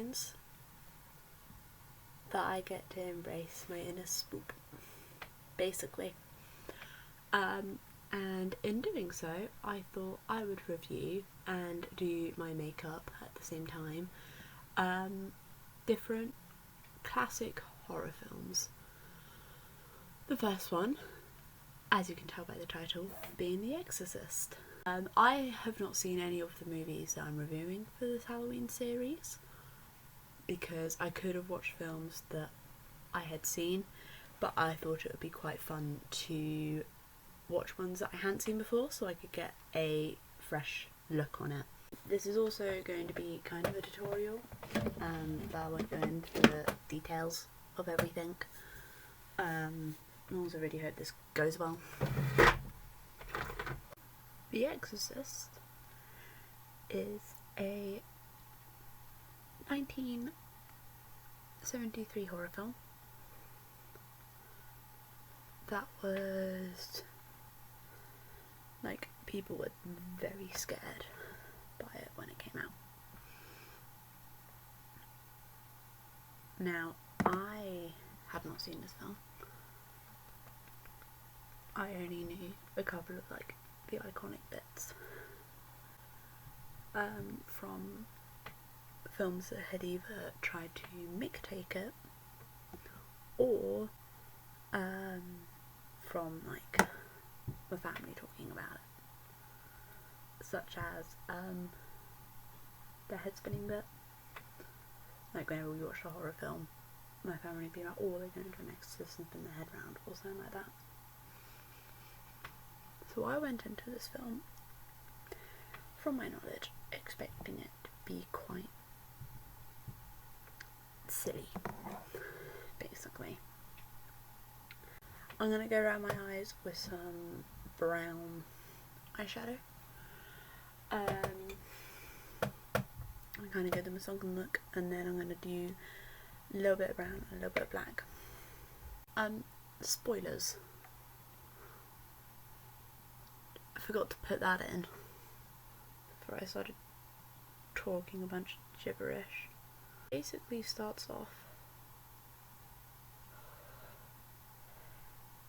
means that I get to embrace my inner spook, basically. And in doing so, I thought I would review and do my makeup at the same time. Different classic horror films. The first one, as you can tell by the title, being The Exorcist. I have not seen any of the movies that I'm reviewing for this Halloween series, because I could have watched films that I had seen, but I thought it would be quite fun to watch ones that I hadn't seen before so I could get a fresh look on it. This is also going to be kind of a tutorial, but I won't go into the details of everything. I also really hope this goes well. The Exorcist is a 1973 horror film that was, like, people were very scared by it when it came out. Now, I had not seen this film. I only knew a couple of, like, the iconic bits from films that had either tried to imitate it or from, like, my family talking about it, such as the head spinning bit. Like, whenever we watched a horror film, my family would be like, oh, they're going to an exorcist and spin their head round, or something like that. So I went into this film, from my knowledge, expecting it to be quite silly, basically. I'm going to go around my eyes with some brown eyeshadow. I'm kind of give them a sunken look, and then I'm going to do a little bit of brown and a little bit of black. Spoilers. I forgot to put that in before I started talking a bunch of gibberish. Basically starts off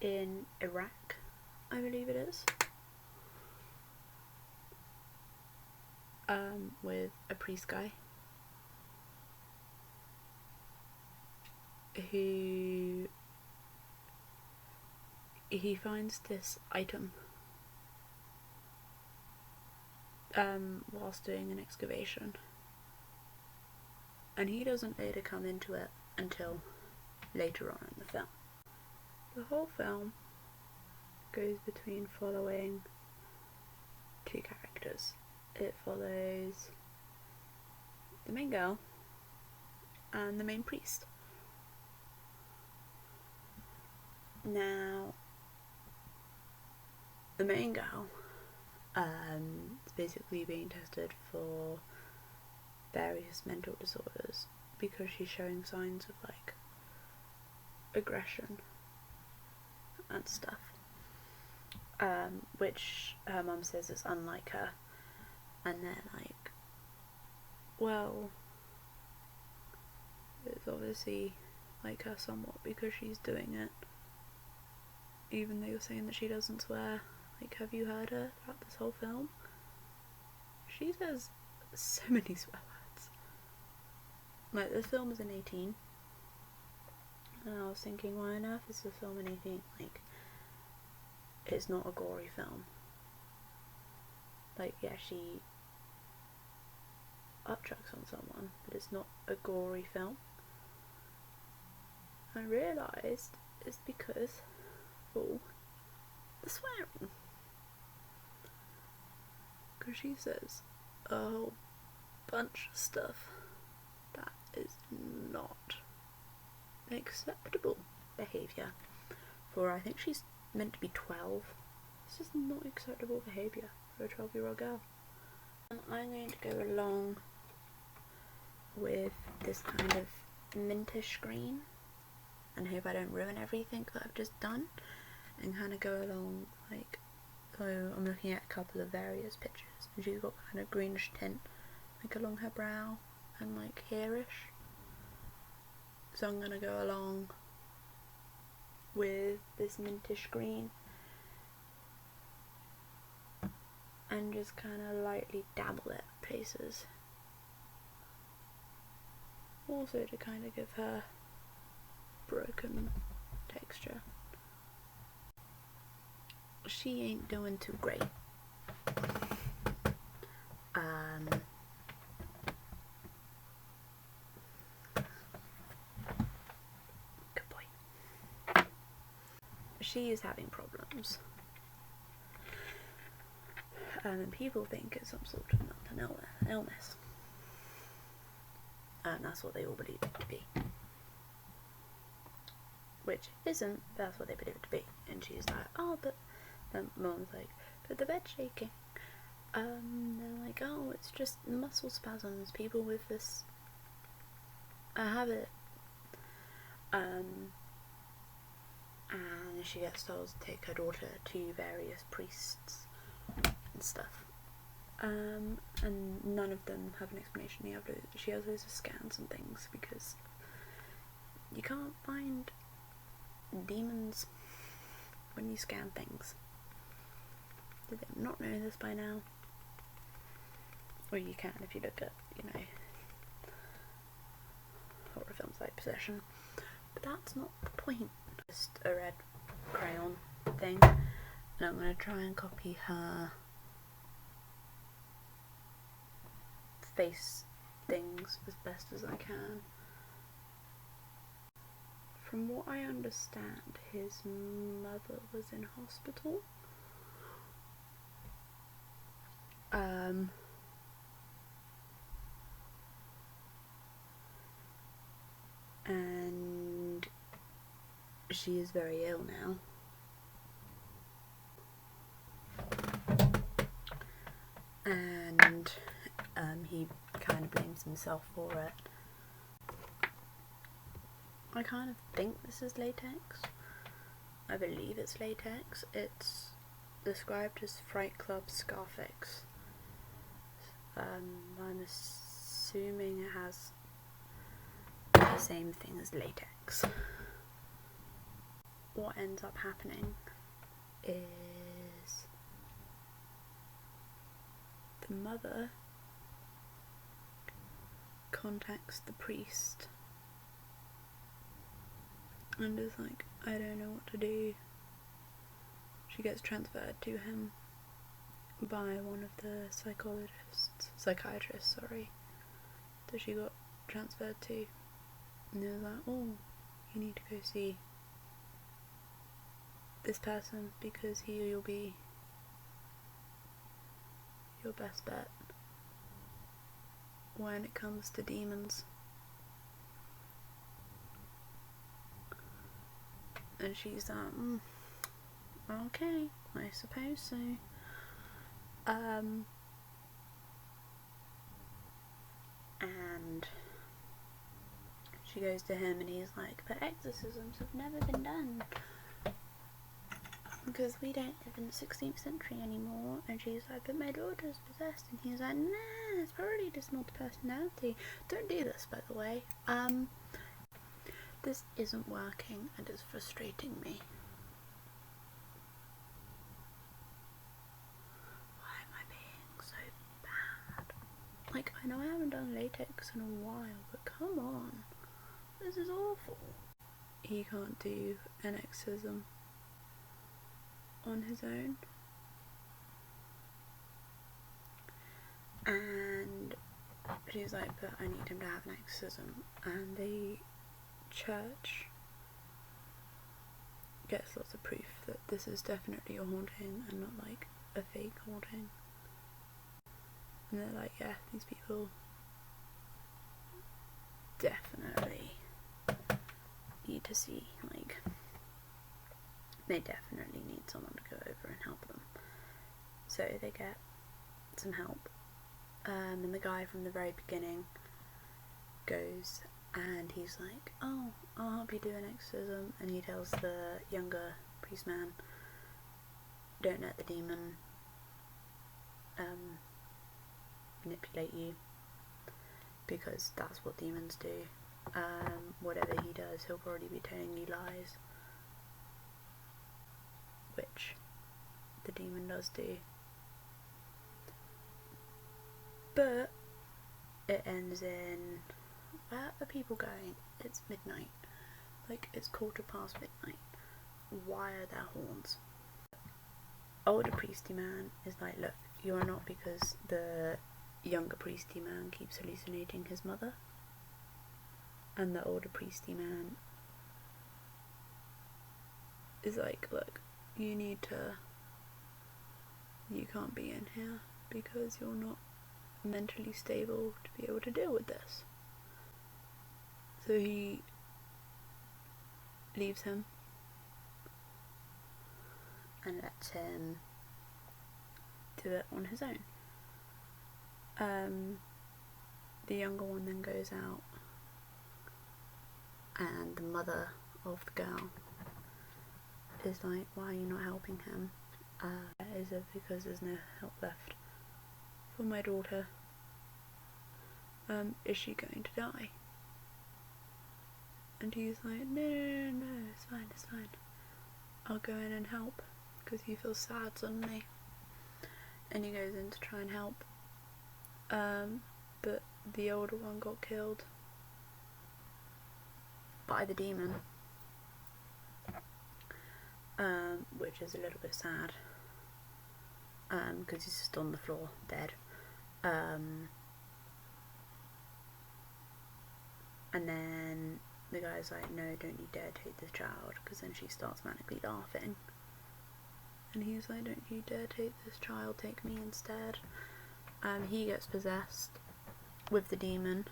in Iraq, I believe it is, with a priest guy who he finds this item whilst doing an excavation, and he doesn't later come into it until later on in the film. The whole film goes between following two characters. It follows the main girl and the main priest. Now, the main girl is basically being tested for various mental disorders because she's showing signs of, like, aggression and stuff, which her mum says is unlike her, and they're like, well, it's obviously like her somewhat because she's doing it, even though you're saying that she doesn't swear. Like, have you heard her throughout this whole film? She says so many swear words. Like, this film is an 18, and I was thinking, why on earth is this film an 18? Like, it's not a gory film. Like, yeah, she upchucks on someone, but it's not a gory film. I realised it's because of all the swearing. Because she says a whole bunch of stuff that is not acceptable behaviour for, I think she's meant to be 12. This is not acceptable behaviour for a 12-year-old girl. And I'm going to go along with this kind of mintish green and hope I don't ruin everything that I've just done, and kind of go along, like, so I'm looking at a couple of various pictures, and she's got kind of greenish tint like along her brow and like heerish. So I'm gonna go along with this mintish green and just kind of lightly dabble it places. Also to kind of give her broken texture. She ain't doing too great. Good boy. She is having problems. And people think it's some sort of mental illness. And that's what they all believe it to be. Which isn't, that's what they believe it to be. And she's like, oh, but then Mum's like, but the bed's shaking. They're like, oh, it's just muscle spasms. People with this have it. And she gets told to take her daughter to various priests and stuff. And none of them have an explanation. She has loads of scans and things because you can't find demons when you scan things. Did they not know this by now? Or you can if you look at, you know, horror films like Possession. But that's not the point. Just a red crayon thing. And I'm going to try and copy her face things as best as I can. From what I understand, his mother was in hospital. And she is very ill now. And he kind of blames himself for it. I kind of think this is latex. I believe it's latex. It's described as Fright Club Scarfix. I'm assuming it has the same thing as latex. What ends up happening is the mother contacts the priest and is like, I don't know what to do. She gets transferred to him by one of the psychiatrists, that she got transferred to. And they're like, oh, you need to go see this person because he'll be your best bet when it comes to demons. And she's like, okay, I suppose so. And she goes to him and he's like, but exorcisms have never been done because we don't live in the 16th century anymore. And she's like, but my daughter's possessed. And he's like, nah, it's probably just multi-personality. Don't do this, by the way. This isn't working and it's frustrating me. Why am I being so bad? Like, I know I haven't done latex in a while, but come on. This is awful. He can't do an exorcism on his own. And she's like, but I need him to have an exorcism. And the church gets lots of proof that this is definitely a haunting and not like a fake haunting. And they're like, yeah, these people definitely need to see, like, they definitely need someone to go over and help them. So they get some help. And the guy from the very beginning goes and he's like, oh, I'll help you do an exorcism. And he tells the younger priest man, don't let the demon manipulate you. because that's what demons do. Whatever he does, he'll probably be telling you lies, which the demon does do. But it ends in, where are people going? It's midnight. Like, it's 15:15 midnight. Why are there horns? Older priesty man is like, look, you are not, because the younger priesty man keeps hallucinating his mother. And the older priesty man is like, look, you can't be in here because you're not mentally stable to be able to deal with this. So he leaves him and lets him do it on his own. The younger one then goes out, and the mother of the girl is like, why are you not helping him? Is it because there's no help left for my daughter? Is she going to die? And he's like, no, it's fine. I'll go in and help, because he feels sad suddenly. And he goes in to try and help. But the older one got killed by the demon. Which is a little bit sad. Because he's just on the floor, dead. And then the guy's like, no, don't you dare take this child, because then she starts manically laughing. And he's like, don't you dare take this child, take me instead. He gets possessed with the demon,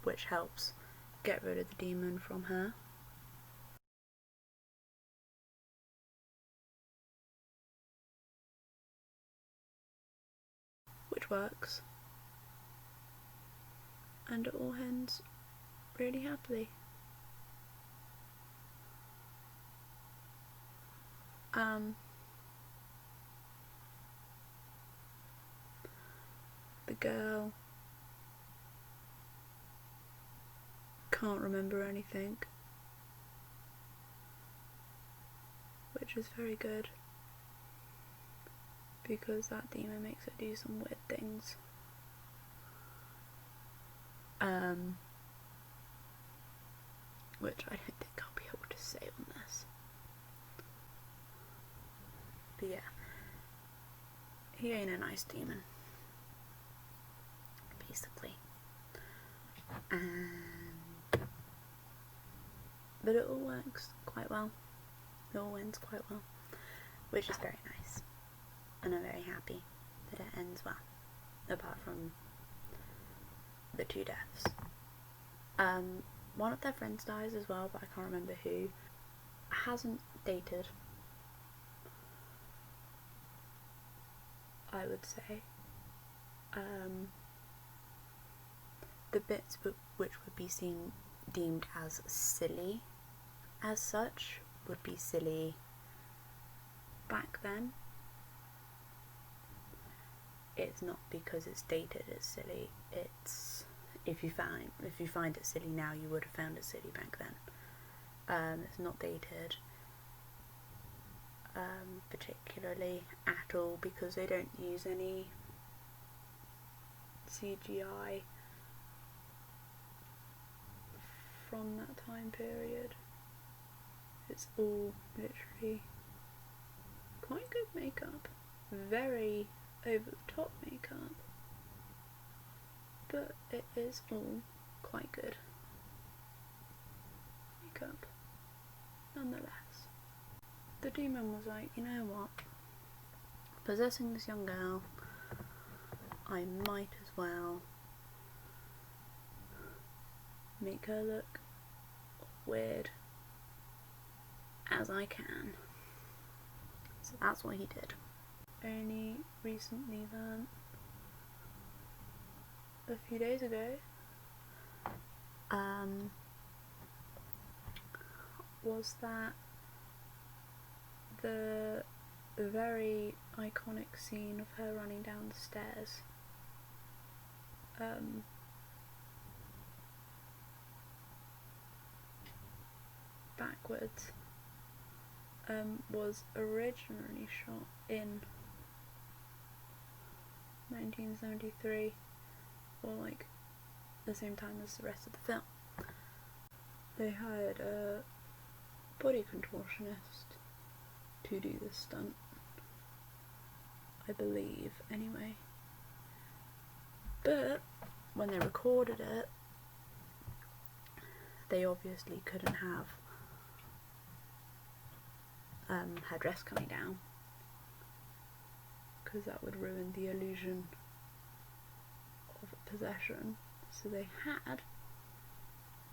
which helps get rid of the demon from her. Which works. And it all ends really happily. The girl can't remember anything, which is very good, because that demon makes her do some weird things. Which I don't think I'll be able to say on this. But yeah, he ain't a nice demon, basically. But it all works quite well. It all ends quite well, which is very nice. And I'm very happy that it ends well, apart from the 2 deaths. One of their friends dies as well, but I can't remember who. Hasn't dated, I would say. The bits which would be deemed as silly as such would be silly back then. It's not because it's dated it's silly. It's if you find it silly now, you would have found it silly back then. It's not dated particularly at all, because they don't use any CGI from that time period. It's all literally quite good makeup, very over the top makeup, but it is all quite good makeup nonetheless. The demon was like, you know what, possessing this young girl, I might as well make her look weird as I can. So that's what he did. Only recently learned, a few days ago, was that the very iconic scene of her running down the stairs backwards, was originally shot in 1973, or like the same time as the rest of the film. They hired a body contortionist to do this stunt, I believe, anyway. But when they recorded it, they obviously couldn't have her dress coming down, because that would ruin the illusion of possession. So they had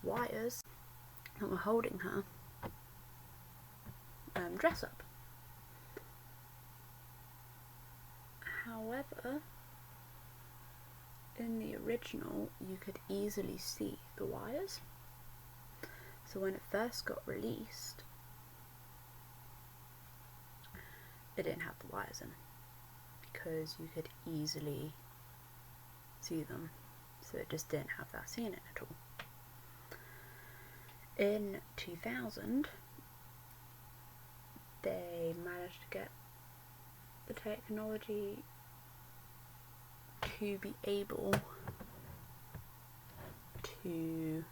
wires that were holding her dress up. However, in the original you could easily see the wires, so when it first got released it didn't have the wires in, because you could easily see them, so it just didn't have that scene in at all. In 2000 they managed to get the technology to be able to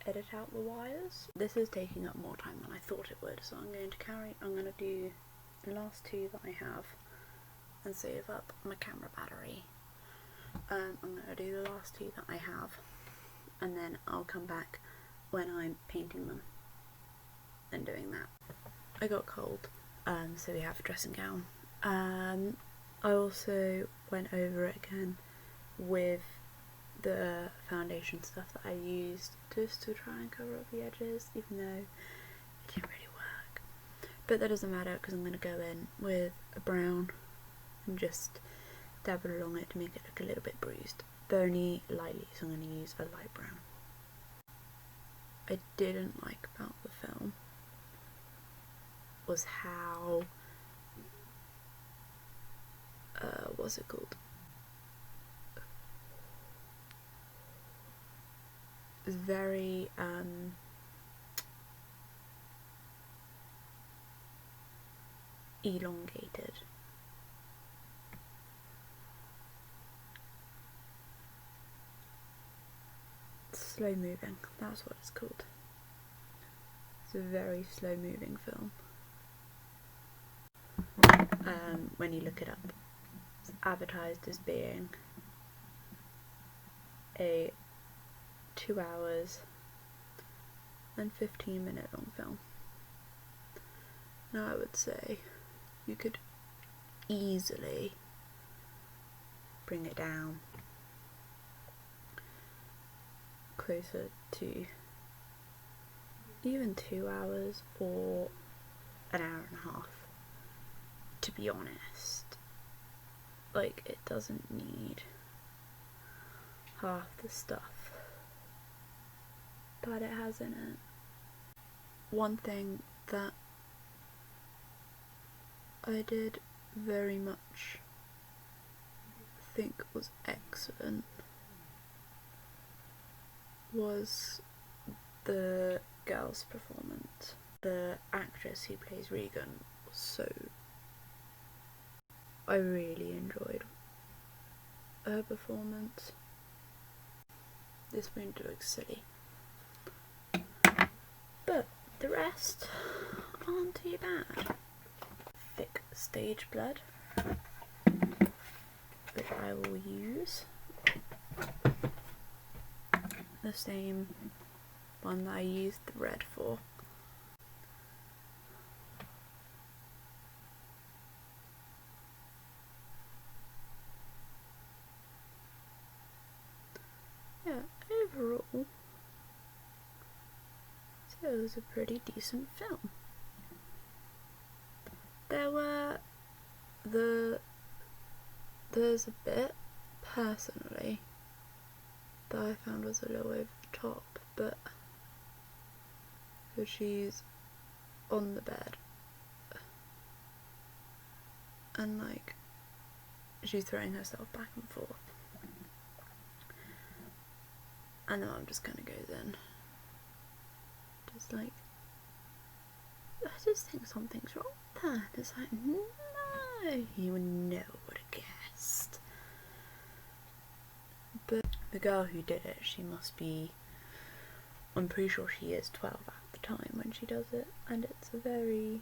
edit out the wires. This is taking up more time than I thought it would, so I'm going to do the last two that I have and save up my camera battery. I'm going to do the last two that I have, and then I'll come back when I'm painting them and doing that. I got cold, so we have a dressing gown. I also went over it again with the foundation stuff that I used, just to try and cover up the edges, even though it didn't really work. But that doesn't matter, because I'm going to go in with a brown and just dab it along it to make it look a little bit bruised, but only lightly, so I'm going to use a light brown. I didn't like about the film was how what's it called? It was very elongated. Slow moving, that's what it's called. It's a very slow moving film. When you look it up, it's advertised as being a 2 hours and 15-minute long film. Now I would say you could easily bring it down closer to even 2 hours or an hour and a half, to be honest. Like, it doesn't need half the stuff that it has in it. One thing that I did very much think was excellent was the girl's performance. The actress who plays Regan was so... I really enjoyed her performance. This spoon looks silly, but the rest aren't too bad. Thick stage blood, which I will use. The same one that I used the red for. Yeah, overall, so it was a pretty decent film. There's a bit, personally, that I found was a little over the top, but so she's on the bed and like she's throwing herself back and forth, and then I'm just gonna go then It's like, I just think something's wrong with that. It's like, no, you never would have guessed. But the girl who did it, she must be, I'm pretty sure she is 12 at the time when she does it, and it's a very,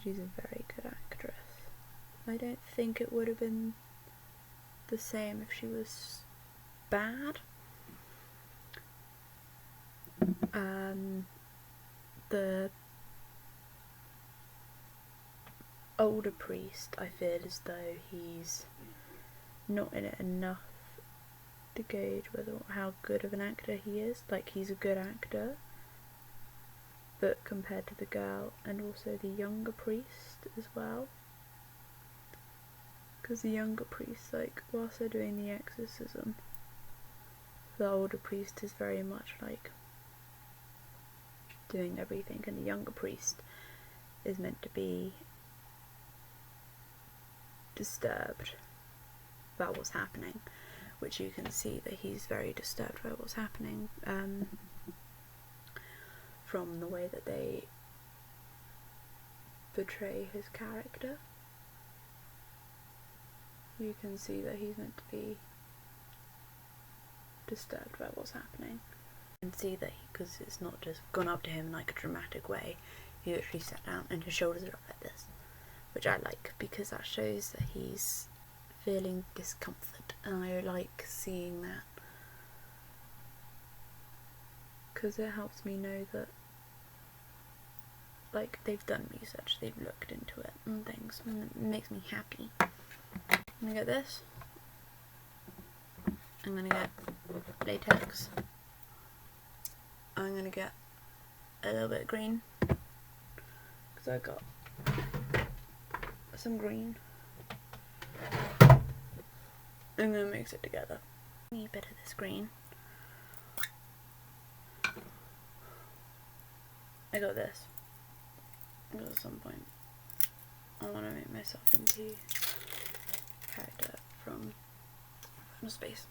she's a very good actress. I don't think it would have been the same if she was bad. The older priest, I feel as though he's not in it enough to gauge how good of an actor he is. Like, he's a good actor, but compared to the girl and also the younger priest as well, because the younger priest, like, whilst they're doing the exorcism, the older priest is very much like doing everything, and the younger priest is meant to be disturbed about what's happening, which you can see that he's very disturbed by what's happening from the way that they portray his character. You can see that he's meant to be disturbed by what's happening. You can see that because it's not just gone up to him in like a dramatic way, he literally sat down and his shoulders are up like this, which I like because that shows that he's feeling discomfort, and I like seeing that because it helps me know that, like, they've done research, they've looked into it and things, and it makes me happy. I'm gonna get this, I'm gonna get latex, I'm gonna get a little bit of green because I got some green. I'm gonna mix it together. I need a bit of this green. I got this because at some point I want to make myself into a character from space.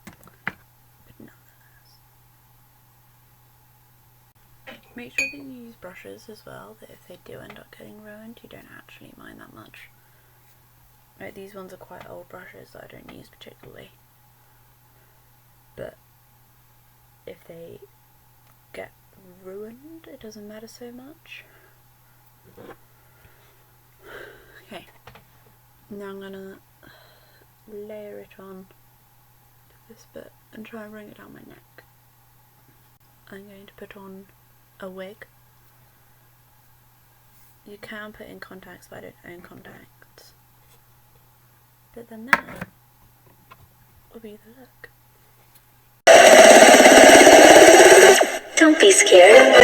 But nonetheless, make sure that you use brushes as well, that if they do end up getting ruined, you don't actually mind that much. Right, these ones are quite old brushes that I don't use particularly, but if they get ruined, it doesn't matter so much. Okay, now I'm gonna layer it on this bit and try and bring it down my neck. I'm going to put on a wig. You can put in contacts, but I don't own contacts. But then that will be the look. Don't be scared.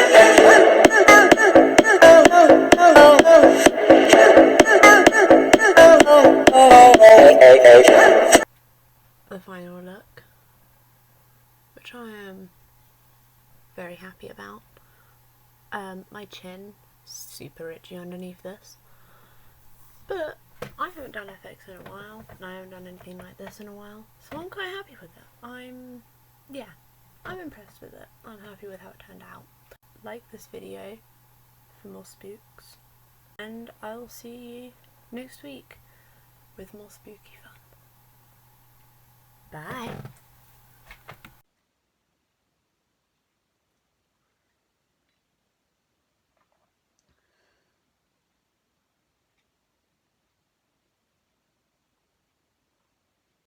The final look, which I am very happy about. My chin, super itchy underneath this, but I haven't done FX in a while, and I haven't done anything like this in a while, so I'm quite happy with it. I'm impressed with it. I'm happy with how it turned out. Like this video for more spooks, and I'll see you next week with more spooky fun. Bye!